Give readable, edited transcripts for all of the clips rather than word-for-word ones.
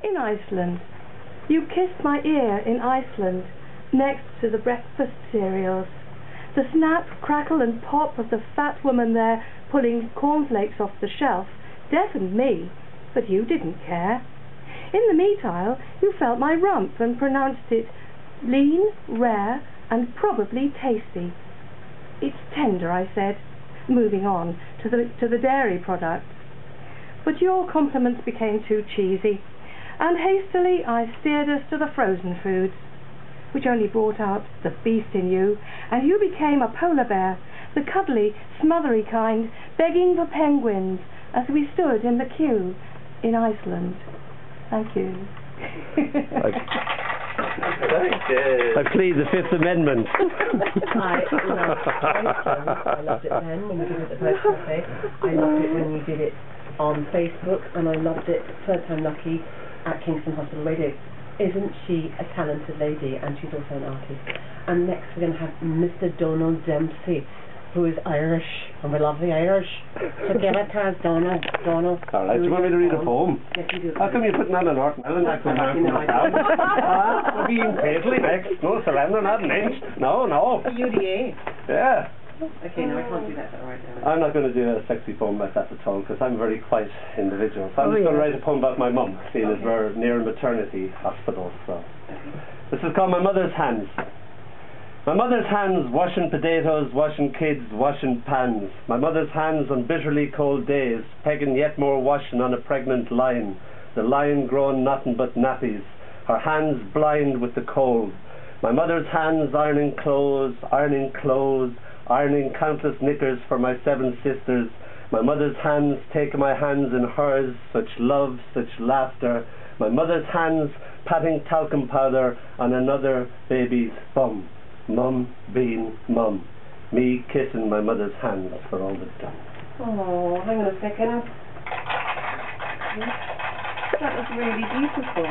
In Iceland. You kissed my ear in Iceland, next to the breakfast cereals. The snap, crackle and pop of the fat woman there pulling cornflakes off the shelf deafened me, but you didn't care. In the meat aisle, you felt my rump and pronounced it lean, rare, and probably tasty. It's tender, I said, moving on to the dairy products. But your compliments became too cheesy, and hastily I steered us to the frozen foods, which only brought out the beast in you, and you became a polar bear, the cuddly, smothery kind, begging for penguins as we stood in the queue in Iceland. Thank you. I plead the Fifth Amendment. I loved it then when you did it at the Post Cafe. I loved it when you did it on Facebook, and I loved it third time lucky at Kingston Hospital Radio. Isn't she a talented lady? And she's also an artist. And next we're going to have Mr. Donall Dempsey, who is Irish, and we love the Irish. So give it to us, Donall. Donall. All right, do you want me to read a poem? Yes, you do. How come you're putting on a North Melon accent? We're being fatally vexed. No surrender, not an inch. No, no. UDA. Yeah. Okay, no, I can't do that. All right. I'm not going to do a sexy poem like that at all, because I'm a very quiet individual. So I'm just going to write a poem about my mum, seeing as we're near a maternity hospital. So this is called My Mother's Hands. My mother's hands washing potatoes, washing kids, washing pans. My mother's hands on bitterly cold days, pegging yet more washing on a pregnant lion. The lion grown nothing but nappies, her hands blind with the cold. My mother's hands ironing clothes, ironing countless knickers for my 7 sisters. My mother's hands taking my hands in hers, such love, such laughter. My mother's hands patting talcum powder on another baby's bum. Mum being mum. Me kissing my mother's hands for all the done. Oh, hang on a second. That was really beautiful.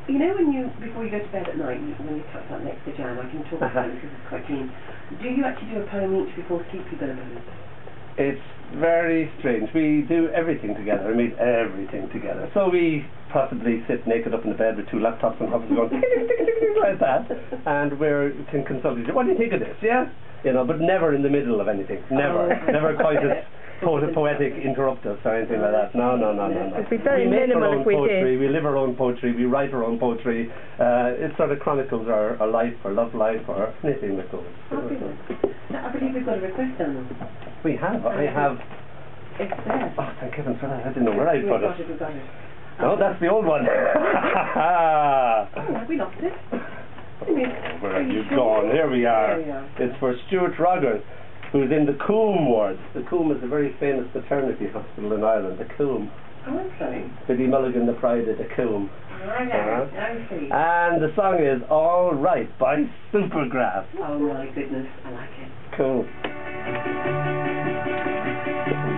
You know when before you go to bed at night, when you tuck that next to Jan, I can talk about it because it's quite keen. Do you actually do a poem each before sleep you go to bed? It's very strange. We do everything together. I mean, everything together. So we possibly sit naked up in the bed with 2 laptops and going like that, and we can consult each other. What do you think of this? Yeah, you know, but never in the middle of anything. Never, never quite as poetic interrupt us or anything like that. No. It'd be very minimal if we did. We live our own poetry. We write our own poetry. It sort of chronicles our life, our love life, or anything that goes. I believe we've got a request on them. We have. I have. It's there. Oh, thank heaven for that. I didn't know where I put it. We've got it. No, that's the old one. Oh, we lost it. Where have you gone? Here we are. It's for Stuart Rogers, who's in the Coombe ward. The Coombe is a very famous maternity hospital in Ireland, the Coombe. Oh, okay. Billy Mulligan, the pride of the Coombe. Okay. And the song is All Right by Supergrass. Oh my goodness, I like it. Cool.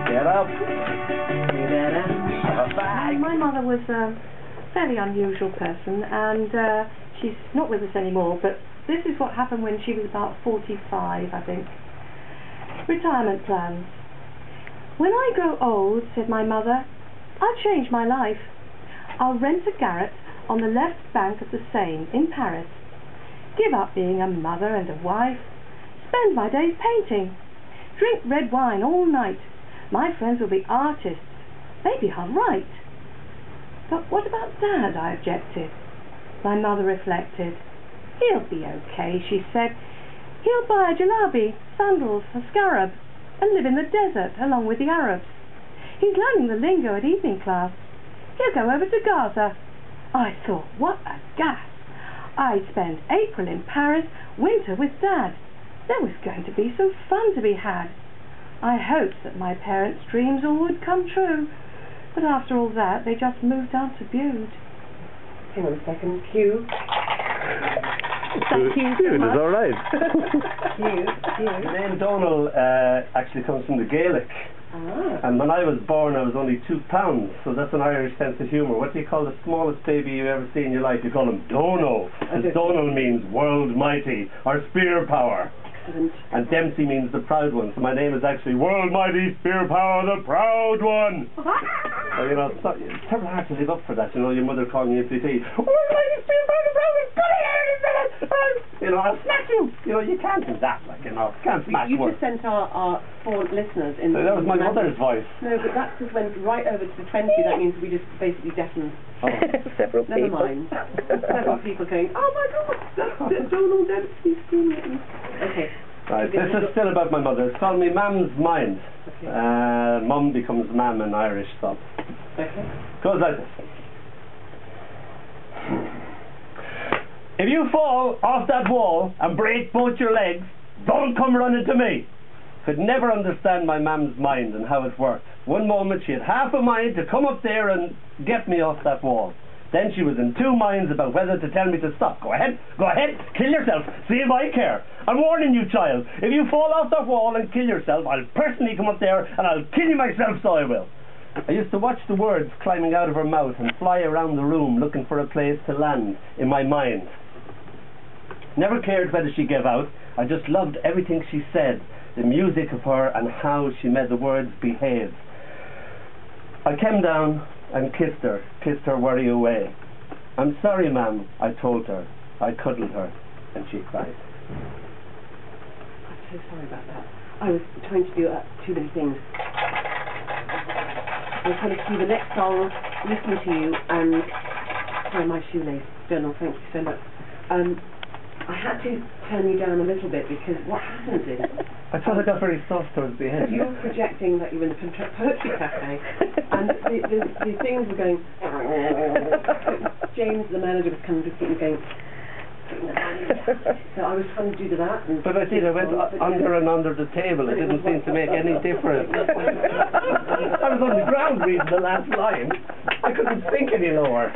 Get up. My mother was a fairly unusual person, and she's not with us anymore, but this is what happened when she was about 45, I think. Retirement plans. When I grow old, said my mother, I'll change my life. I'll rent a garret on the left bank of the Seine in Paris. Give up being a mother and a wife. Spend my days painting. Drink red wine all night. My friends will be artists. Maybe I'll write. But what about Dad? I objected. My mother reflected. He'll be okay, she said. He'll buy a jalabi, sandals, a scarab, and live in the desert along with the Arabs. He's learning the lingo at evening class. He'll go over to Gaza. I thought, what a gas. I'd spend April in Paris, winter with Dad. There was going to be some fun to be had. I hoped that my parents' dreams all would come true, but after all that, they just moved on to Bude. Hang on a second. Q. Thank you so much. It's all right. Q. The name Donall actually comes from the Gaelic. Ah. And when I was born, I was only 2 pounds, so that's an Irish sense of humour. What do you call the smallest baby you ever see in your life? You call him Donall, because Donall means world mighty, or spear power. Excellent. And Dempsey means the proud one, so my name is actually World Mighty Spear Power, the Proud One. You know, it's terrible hard to live up for that. You know, your mother calling you amputee. You know, I'll smash you. You know, you can't do that. Like, you know, can't smash You words. just sent our 4 listeners in. So that was my mother's voice. No, but that just went right over to the 20. That means we just basically deafened several people. Never mind. Several people going, oh my God, that's Donall Dempsey screaming at me. Okay. Right, this is still about my mother. It's called me Mam's Mind. Okay. Mum becomes Mam in Irish sub. Okay. Goes like this. If you fall off that wall and break both your legs, don't come running to me. Could never understand my Mam's mind and how it worked. One moment she had half a mind to come up there and get me off that wall. Then she was in 2 minds about whether to tell me to stop. Go ahead, kill yourself, see if I care. I'm warning you, child. If you fall off that wall and kill yourself, I'll personally come up there and I'll kill you myself, so I will. I used to watch the words climbing out of her mouth and fly around the room looking for a place to land in my mind. Never cared whether she gave out. I just loved everything she said, the music of her and how she made the words behave. I came down and kissed her worry away. I'm sorry, Ma'am, I told her. I cuddled her, and she cried. I'm so sorry about that. I was trying to do 2 many things. I was trying to do the next song, listen to you, and tie my shoelace. Donall, thank you so much. I had to turn you down a little bit because what happens is... I thought I got very soft towards the end. You're projecting that you're in the poetry cafe and the things were going... James, the manager, was kind of looking and going... So I was trying to do that. But I did, I went under and under the table. It didn't seem to make any difference. I was on the ground reading the last line. I couldn't think any lower.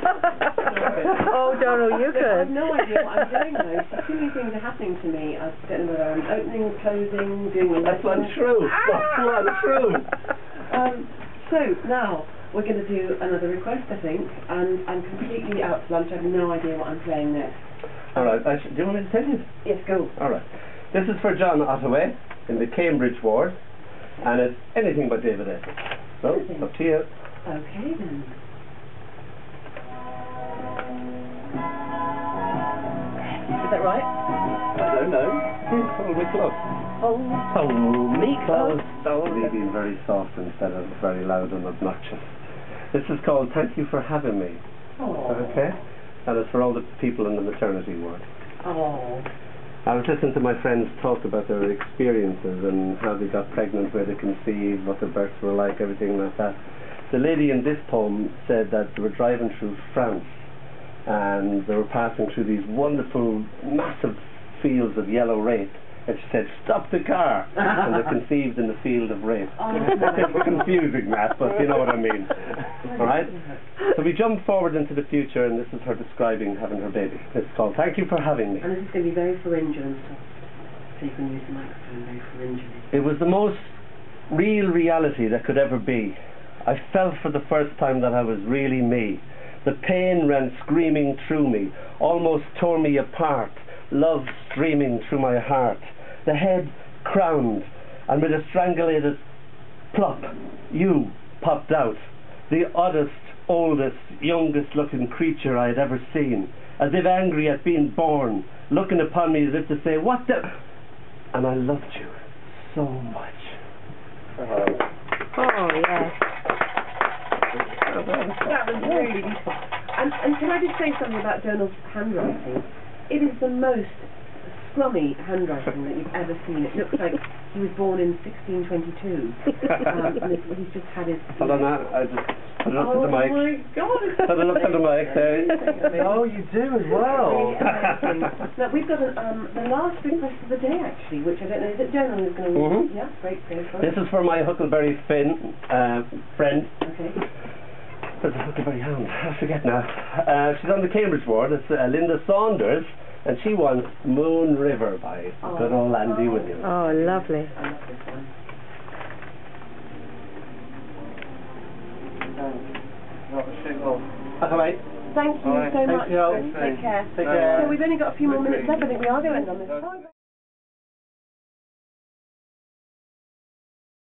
Oh, Donall, you could. I have no idea what I'm doing though. Too many things are happening to me. I don't know whether I'm opening, closing, doing a lesson. That's untrue. That's untrue. So now we're going to do another request, I think, and I'm completely out to lunch. I have no idea what I'm playing next. All right. Do you want me to tell you? Yes, go. All right. This is for John Ottaway in the Cambridge ward, and it's anything but David Essex. So, it's up to you. Okay, then. Is that right? I don't know. Hold me close. Hold me close. Me being very soft instead of very loud and obnoxious. This is called Thank You for Having Me. Oh. Okay? And it's for all the people in the maternity ward. Oh. I was listening to my friends talk about their experiences and how they got pregnant, where they conceived, what their births were like, everything like that. The lady in this poem said that they were driving through France and they were passing through these wonderful, massive fields of yellow rape. And she said, stop the car! And they conceived in the field of rape. Oh. It's confusing, that, but you know what I mean. Alright? So we jump forward into the future, and this is her describing having her baby. It's called Thank You for Having Me. And this is going to be very pharyngeal and stuff. So you can use the microphone very pharyngally. It was the most real reality that could ever be. I felt for the first time that I was really me. The pain ran screaming through me, almost tore me apart. Love streaming through my heart. The head crowned, and with a strangulated plop, you popped out. The oddest, oldest, youngest looking creature I had ever seen, as if angry at being born, looking upon me as if to say, what the... And I loved you so much. Oh, yes. That was really beautiful. And can I just say something about Donall's handwriting? It is the most scrummy handwriting that you've ever seen. It looks like he was born in 1622. And he's just had his... Hold on, I just put it up to the mic. Oh my God! Put it up to the mic there. Oh, you do as well. Now, we've got the last request of the day, actually, which I don't know, is it Donall who's going to read? Yeah, great, go for it. This is for my Huckleberry Finn friend. Okay. There's a Huckleberry Hound. I forget now. She's on the Cambridge ward. It's Linda Saunders, and she wants Moon River by good old Andy Williams. Oh, lovely. I love this one. Alright. Thank you so much. Thank you. Take care. Take care. So we've only got a few more minutes left. I think we are going to end on this.